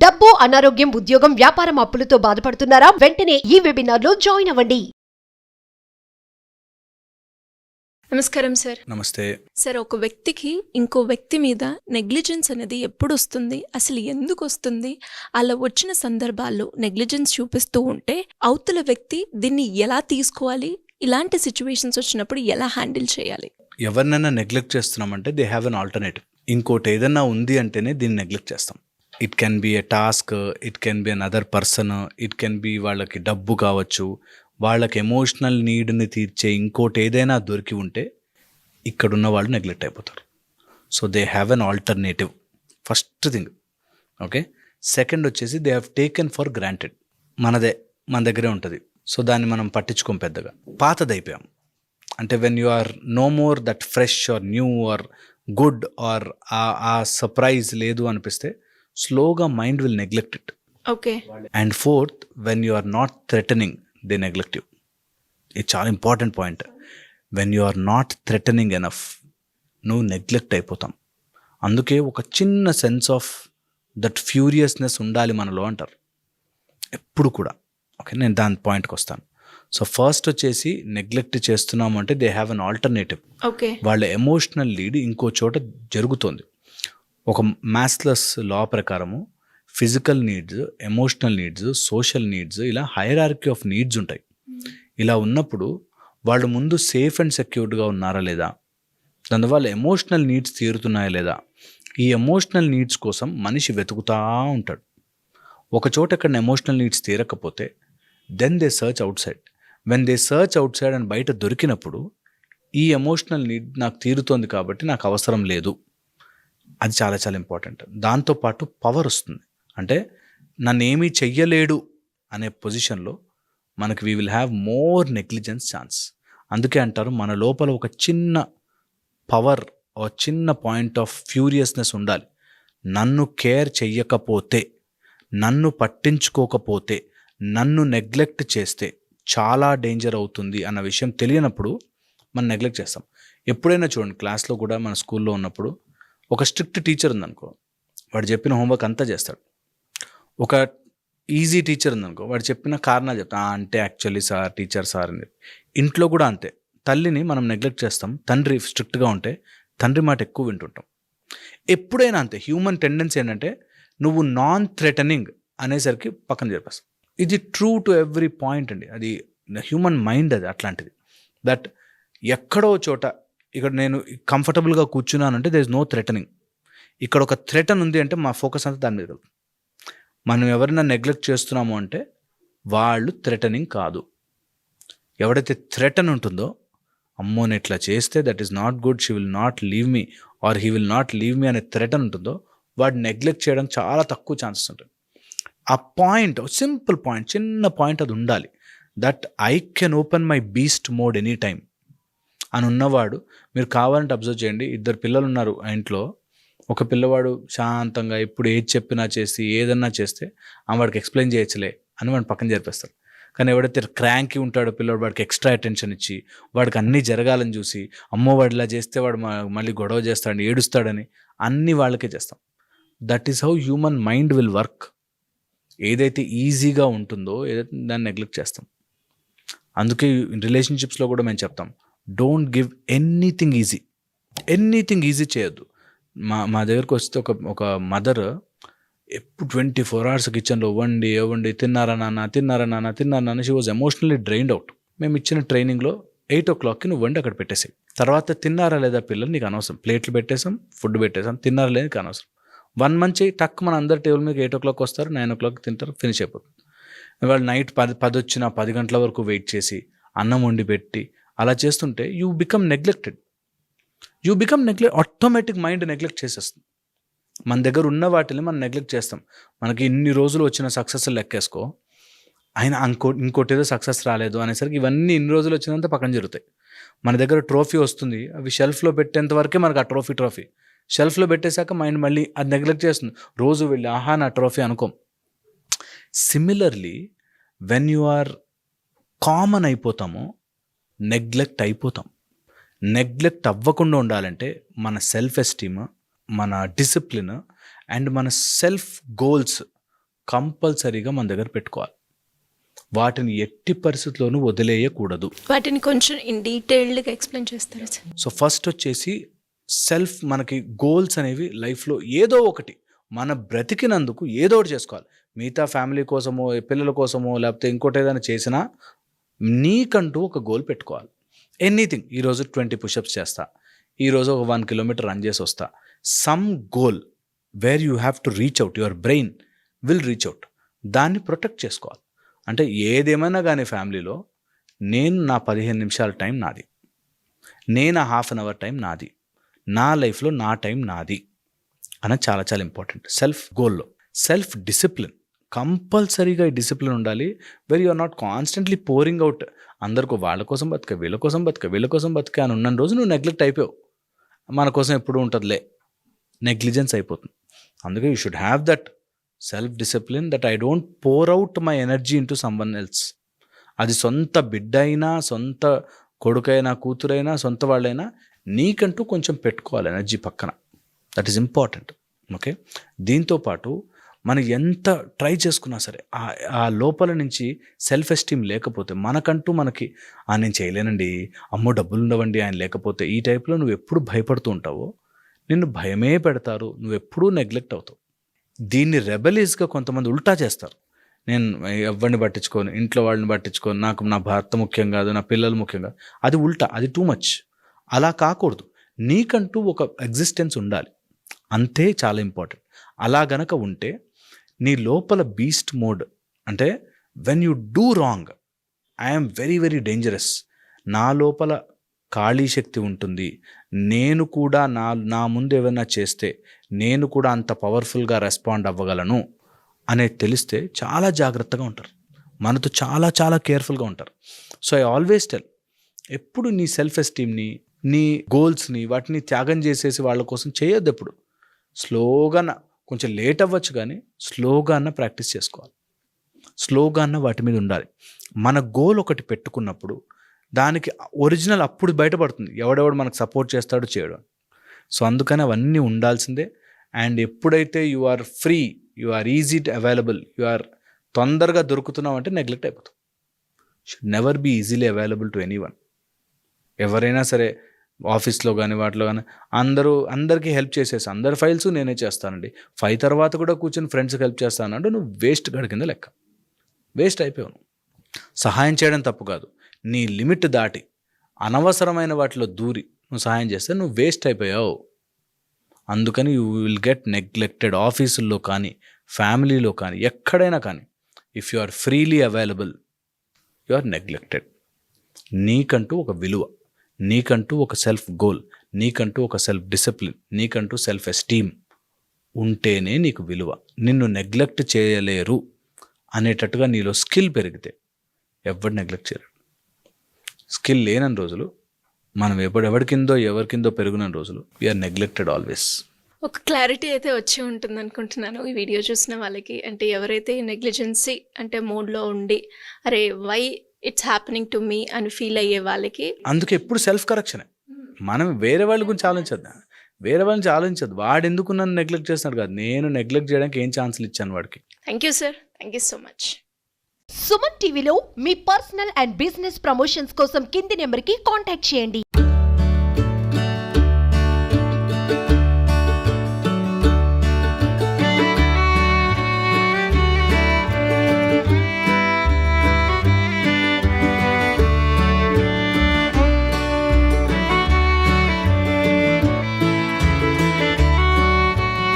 డబ్బు, అనారోగ్యం, ఉద్యోగం, వ్యాపారం అప్పులతో బాధపడుతున్నారా? వెంటనే ఈ వెబినార్ లో జాయిన్ అవ్వండి. నమస్కారం సార్. నమస్తే సార్, ఒక వ్యక్తికి ఇంకో వ్యక్తి మీద నెగ్లిజెన్స్ అనేది ఎప్పుడు వస్తుంది, అసలు ఎందుకు వస్తుంది, అలా వచ్చిన సందర్భాల్లో నెగ్లిజెన్స్ చూపిస్తూ ఉంటే అవతల వ్యక్తి దీన్ని ఎలా తీసుకోవాలి, ఇలాంటి సిచ్యువేషన్స్ వచ్చినప్పుడు ఎలా హ్యాండిల్ చేయాలి? ఎవరినైనా నెగ్లెక్ట్ చేస్తున్నామంటే దే హ్యావ్ ఎన్ ఆల్టర్నేటివ్. ఇంకోటి ఏదైనా ఉంది అంటేనే దీన్ని నెగ్లెక్ట్ చేస్తాం. It can be a task, it can be an other person, it can be వాళ్ళకి డబ్బు కావచ్చు, వాళ్ళకి ఎమోషనల్ నీడ్ని తీర్చే ఇంకోటి ఏదైనా దొరికి ఉంటే ఇక్కడున్న వాళ్ళు నెగ్లెక్ట్ అయిపోతారు. So they have an alternative, first thing. Okay, second వచ్చేసి they have taken for granted. మన దగ్గరే ఉంటుంది, సో దాన్ని మనం పట్టించుకోం పెద్దగా, పాతదైపోయాం. అంటే when you are no more that fresh or new or good or ఆ సర్ప్రైజ్ లేదు అనిపిస్తే స్లోగా mind will neglect it. Okay. And fourth, when you are not threatening they neglect you. ఇది చాలా important point. When you are not threatening enough నువ్వు neglect అయిపోతాం. అందుకే ఒక చిన్న సెన్స్ ఆఫ్ దట్ ఫ్యూరియస్నెస్ ఉండాలి మనలో అంటారు ఎప్పుడు కూడా. ఓకే, నేను దాని పాయింట్కి వస్తాను. సో ఫస్ట్ వచ్చేసి నెగ్లెక్ట్ చేస్తున్నాము అంటే they have an alternative. Okay. వాళ్ళ ఎమోషనల్ లీడ్ ఇంకో చోట జరుగుతుంది. ఒక మాస్లెస్ లా ప్రకారము physical needs, emotional needs, social needs, ఇలా హైరార్కీ ఆఫ్ నీడ్స్ ఉంటాయి. ఇలా ఉన్నప్పుడు వాళ్ళు ముందు సేఫ్ అండ్ సెక్యూర్డ్గా ఉన్నారా లేదా, దానివల్ల ఎమోషనల్ నీడ్స్ తీరుతున్నాయా లేదా, ఈ ఎమోషనల్ నీడ్స్ కోసం మనిషి వెతుకుతూ ఉంటాడు. ఒక చోట ఎక్కడ ఎమోషనల్ నీడ్స్ తీరకపోతే then they search outside. When they search outside and బయట దొరికినప్పుడు ఈ ఎమోషనల్ నీడ్ నాకు తీరుతోంది కాబట్టి నాకు అవసరం లేదు, అది చాలా చాలా ఇంపార్టెంట్. దాంతోపాటు పవర్ వస్తుంది. అంటే నన్ను ఏమీ చెయ్యలేడు అనే పొజిషన్లో మనకి we will have more negligence chance. అందుకే అంటారు మన లోపల ఒక చిన్న పవర్, ఒక చిన్న పాయింట్ ఆఫ్ ఫ్యూరియస్నెస్ ఉండాలి. నన్ను కేర్ చెయ్యకపోతే, నన్ను పట్టించుకోకపోతే, నన్ను నెగ్లెక్ట్ చేస్తే చాలా డేంజర్ అవుతుంది అన్న విషయం తెలియనప్పుడు మనం నెగ్లెక్ట్ చేస్తాం. ఎప్పుడైనా చూడండి, క్లాస్లో కూడా మన స్కూల్లో ఉన్నప్పుడు ఒక స్ట్రిక్ట్ టీచర్ ఉందనుకో, వాడు చెప్పిన హోంవర్క్ అంతా చేస్తాడు. ఒక ఈజీ టీచర్ ఉందనుకో, వాడు చెప్పిన కారణాలు చెప్తాను, అంటే యాక్చువల్లీ సార్, టీచర్ సార్ అని. ఇంట్లో కూడా అంతే. తల్లిని మనం నెగ్లెక్ట్ చేస్తాం. తండ్రి స్ట్రిక్ట్గా ఉంటే తండ్రి మాట ఎక్కువ వింటుంటాం. ఎప్పుడైనా అంతే. హ్యూమన్ టెండెన్సీ ఏంటంటే నువ్వు నాన్ థ్రెటనింగ్ అనేసరికి పక్కన చెప్పేస్తాం. ఇది ట్రూ టు ఎవ్రీ పాయింట్ అండి. అది హ్యూమన్ మైండ్, అది అట్లాంటిది. దట్ ఎక్కడో చోట ఇక్కడ నేను కంఫర్టబుల్గా కూర్చున్నానంటే దేర్ ఇస్ నో థ్రెటనింగ్. ఇక్కడ ఒక థ్రెటన్ ఉంది అంటే మా ఫోకస్ అంతా దాని మీద వెళ్తుంది. మనం ఎవరైనా నెగ్లెక్ట్ చేస్తున్నాము అంటే వాళ్ళు థ్రెటనింగ్ కాదు. ఎవడైతే థ్రెటన్ ఉంటుందో, అమ్మో నేను ఇట్లా చేస్తే that is not good, she will not leave me or he will not leave me అనే థ్రెటన్ ఉంటుందో, వాడు నెగ్లెక్ట్ చేయడం చాలా తక్కువ ఛాన్సెస్ ఉంటుంది. ఆ పాయింట్, సింపుల్ పాయింట్, చిన్న పాయింట్ అది ఉండాలి. That I can open my beast mode any time అని ఉన్నవాడు, మీరు కావాలంటే అబ్జర్వ్ చేయండి. 2 పిల్లలు ఉన్నారు ఆ ఇంట్లో. ఒక పిల్లవాడు శాంతంగా ఎప్పుడు ఏది చెప్పినా చేసి ఏదన్నా చేస్తే వాడికి ఎక్స్ప్లెయిన్ చేయొచ్చులే అని వాడిని పక్కన జరిపేస్తారు. కానీ ఎవడైతే క్రాంకీ ఉంటాడో పిల్లవాడు, వాడికి ఎక్స్ట్రా అటెన్షన్ ఇచ్చి వాడికి అన్నీ జరగాలని చూసి, అమ్మో వాడు ఇలా చేస్తే వాడు మళ్ళీ గొడవ చేస్తాడని, ఏడుస్తాడని అన్నీ వాళ్ళకే చేస్తాం. That is how human mind will work. ఏదైతే ఈజీగా ఉంటుందో ఏదైతే దాన్ని నెగ్లెక్ట్ చేస్తాం. అందుకే రిలేషన్షిప్స్లో కూడా మేము చెప్తాం, don't give anything easy. Anything easy చేయొద్దు. మా దగ్గరకు వస్తే ఒక మదర్ ఎప్పుడు 24 hours కిచెన్లో వండి తిన్నారా నాన్న she was emotionally drained out. మేము ఇచ్చిన ట్రైనింగ్లో 8 o'clockకి నువ్వు వండి అక్కడ పెట్టేసాయి. తర్వాత తిన్నారా లేదా పిల్లలు నీకు అనవసరం, ప్లేట్లు పెట్టేసాం, ఫుడ్ పెట్టేసాం, తిన్నారా లేదా నీకు అనవసరం. 1 month చేయి, టక్ మన అందరి టేబుల్ మీద 8 o'clock వస్తారు, 9 o'clock తింటారు, ఫినిష్ అయిపోతుంది. వాళ్ళు నైట్ 10 వచ్చినా 10 గంటల వరకు వెయిట్ చేసి అన్నం వండి పెట్టి అలా చేస్తుంటే you become neglected. Automatic mind neglect చేసేస్తుంది. మన దగ్గర ఉన్న వాటిని మనం నెగ్లెక్ట్ చేస్తాం. మనకి ఇన్ని రోజులు వచ్చిన సక్సెస్ లెక్కేసుకో, ఆయన ఇంకోటి ఏదో సక్సెస్ రాలేదు అనేసరికి ఇవన్నీ ఇన్ని రోజులు వచ్చినంత పక్కన జరుగుతాయి. మన దగ్గర ట్రోఫీ వస్తుంది, అవి షెల్ఫ్లో పెట్టేంత వరకే మనకు ఆ ట్రోఫీ షెల్ఫ్లో పెట్టేశాక మైండ్ మళ్ళీ అది నెగ్లెక్ట్ చేస్తుంది. రోజు వెళ్ళి ఆహా నా ట్రోఫీ అనుకోం. Similarly when you are common అయిపోతామో నెగ్లెక్ట్ అయిపోతాం. నెగ్లెక్ట్ అవ్వకుండా ఉండాలంటే మన సెల్ఫ్ ఎస్టీమ్, మన డిసిప్లిన్ అండ్ మన సెల్ఫ్ గోల్స్ కంపల్సరీగా మన దగ్గర పెట్టుకోవాలి. వాటిని ఎట్టి పరిస్థితుల్లోనూ వదిలేయకూడదు. వాటిని కొంచెం ఇన్ డీటెయిల్డ్గా ఎక్స్ప్లెయిన్ చేస్తారా సార్? సో ఫస్ట్ వచ్చేసి సెల్ఫ్, మనకి గోల్స్ అనేవి లైఫ్లో ఏదో ఒకటి మన బ్రతికినందుకు ఏదో ఒకటి చేసుకోవాలి. మిగతా ఫ్యామిలీ కోసమో పిల్లల కోసమో లేకపోతే ఇంకోటి ఏదైనా చేసినా నీకంటూ ఒక గోల్ పెట్టుకోవాలి. ఎనీథింగ్, ఈరోజు 20 పుషప్స్ చేస్తా, ఈరోజు ఒక 1 కిలోమీటర్ రన్ చేసి వస్తా. Some goal where you have to reach out, your brain will reach out. దాన్ని ప్రొటెక్ట్ చేసుకోవాలి. అంటే ఏదేమైనా కానీ ఫ్యామిలీలో నేను నా 15 నిమిషాల టైం నాది, నేను హాఫ్ అన్ అవర్ టైం నాది, నా లైఫ్లో నా టైం నాది అనేది చాలా చాలా ఇంపార్టెంట్. సెల్ఫ్ గోల్లో సెల్ఫ్ డిసిప్లిన్, కంపల్సరీగా ఈ డిసిప్లిన్ ఉండాలి. Where you are not constantly pouring out, అందరికీ వాళ్ళ కోసం బతుక, వీళ్ళ కోసం బతుక, వీళ్ళ కోసం బతుక అని ఉన్న రోజు నువ్వు నెగ్లెక్ట్ అయిపోయావు. మన కోసం ఎప్పుడు ఉంటుందిలే, నెగ్లిజెన్స్ అయిపోతుంది. అందుకే you should have that self discipline, that I don't pour out my energy into someone else. అది సొంత బిడ్డ అయినా, సొంత కొడుకైనా, కూతురైనా, సొంత వాళ్ళైనా నీకంటూ కొంచెం పెట్టుకోవాలి ఎనర్జీ పక్కన. That is important. ఓకే, దీంతోపాటు మనం ఎంత ట్రై చేసుకున్నా సరే ఆ లోపల నుంచి సెల్ఫ్ ఎస్టీమ్ లేకపోతే, మనకంటూ మనకి నేను చేయలేనండి, అమ్మో డబ్బులు ఉండవండి ఆయన లేకపోతే, ఈ టైప్లో నువ్వు ఎప్పుడు భయపడుతూ ఉంటావో నిన్ను భయమే పెడతారు, నువ్వు ఎప్పుడూ నెగ్లెక్ట్ అవుతావు. దీన్ని రెబెలీస్గా కొంతమంది ఉల్టా చేస్తారు. నేను ఎవరిని పట్టించుకోను, ఇంట్లో వాళ్ళని పట్టించుకోను, నాకు నా భర్త ముఖ్యం కాదు, నా పిల్లలు ముఖ్యం కాదు. అది ఉల్టా, అది టూ మచ్. అలా కాకూడదు. నీకంటూ ఒక ఎగ్జిస్టెన్స్ ఉండాలి, అంతే చాలా ఇంపార్టెంట్. అలా గనక ఉంటే నీ లోపల బీస్ట్ మోడ్, అంటే when you do wrong I'm very very dangerous, నా లోపల ఖాళీ శక్తి ఉంటుంది, నేను కూడా నా ముందు ఏమైనా చేస్తే నేను కూడా అంత పవర్ఫుల్గా రెస్పాండ్ అవ్వగలను అనేది తెలిస్తే చాలా జాగ్రత్తగా ఉంటారు, మనతో చాలా చాలా కేర్ఫుల్గా ఉంటారు. సో ఐ ఆల్వేస్ టెల్, ఎప్పుడు నీ సెల్ఫ్ ఎస్టీమ్ని, నీ గోల్స్ని, వాటిని త్యాగం చేసేసి వాళ్ళ కోసం చేయొద్దు. ఎప్పుడు స్లోగా, కొంచెం లేట్ అవ్వచ్చు కానీ స్లోగా అన్న ప్రాక్టీస్ చేసుకోవాలి, స్లోగా అన్న వాటి మీద ఉండాలి. మన గోల్ ఒకటి పెట్టుకున్నప్పుడు దానికి ఒరిజినల్ అప్పుడు బయటపడుతుంది, ఎవడెవడు మనకు సపోర్ట్ చేస్తాడో చేయడం. సో అందుకని అవన్నీ ఉండాల్సిందే. అండ్ ఎప్పుడైతే you are free, you are easy available, you are తొందరగా దొరుకుతున్నావు అంటే నెగ్లెక్ట్ అయిపోతాం. Should never be easily available to anyone. ఎవరైనా సరే ఆఫీస్లో కానీ వాటిలో కానీ అందరికీ హెల్ప్ చేసేసి అందరి ఫైల్స్ నేనే చేస్తానండి, 5 తర్వాత కూడా కూర్చొని ఫ్రెండ్స్కి హెల్ప్ చేస్తానంటే నువ్వు వేస్ట్ గడి కింద లెక్క, వేస్ట్ అయిపోయావు. సహాయం చేయడం తప్పు కాదు, నీ లిమిట్ దాటి అనవసరమైన వాటిలో దూరి నువ్వు సహాయం చేస్తే నువ్వు వేస్ట్ అయిపోయావు. అందుకని యూ విల్ గెట్ నెగ్లెక్టెడ్. ఆఫీసుల్లో కానీ, ఫ్యామిలీలో కానీ, ఎక్కడైనా కానీ, if you are freely available you are neglected. నీకంటూ ఒక విలువ, నీకంటూ ఒక సెల్ఫ్ గోల్, నీకంటూ ఒక సెల్ఫ్ డిసిప్లిన్, నీకంటూ సెల్ఫ్ ఎస్టీమ్ ఉంటేనే నీకు విలువ. నిన్ను నెగ్లెక్ట్ చేయలేరు అనేటట్టుగా నీలో స్కిల్ పెరిగితే ఎవరు నెగ్లెక్ట్ చేయరు. స్కిల్ లేనని రోజులు, మనం ఎవరికిందో పెరిగిన రోజులు వీఆర్ నెగ్లెక్టెడ్ ఆల్వేస్. ఒక క్లారిటీ అయితే వచ్చి ఉంటుంది అనుకుంటున్నాను ఈ వీడియో చూసిన వాళ్ళకి. అంటే ఎవరైతే నెగ్లిజెన్సీ అంటే మూడ్లో ఉండి అరే why it's happening to me అని ఫీల్ అయ్యే వాళ్ళకి, అందుకే ఎప్పుడు సెల్ఫ్ కరెక్షనే. మనం వేరే వాళ్ళ గురించి ఆలోచించద్దు, వాడు ఎందుకు నన్ను నెగ్లెక్ట్ చేస్తున్నాడు కాదు, నేను నెగ్లెక్ట్ చేయడానికి ఏం ఛాన్సులు ఇచ్చాను వాడికి. Thank you sir, thank you so much. Suman టీవీలో మీ పర్సనల్ అండ్ బిజినెస్ ప్రమోషన్స్ కోసం కింది నెంబర్కి కాంటాక్ట్ చేయండి.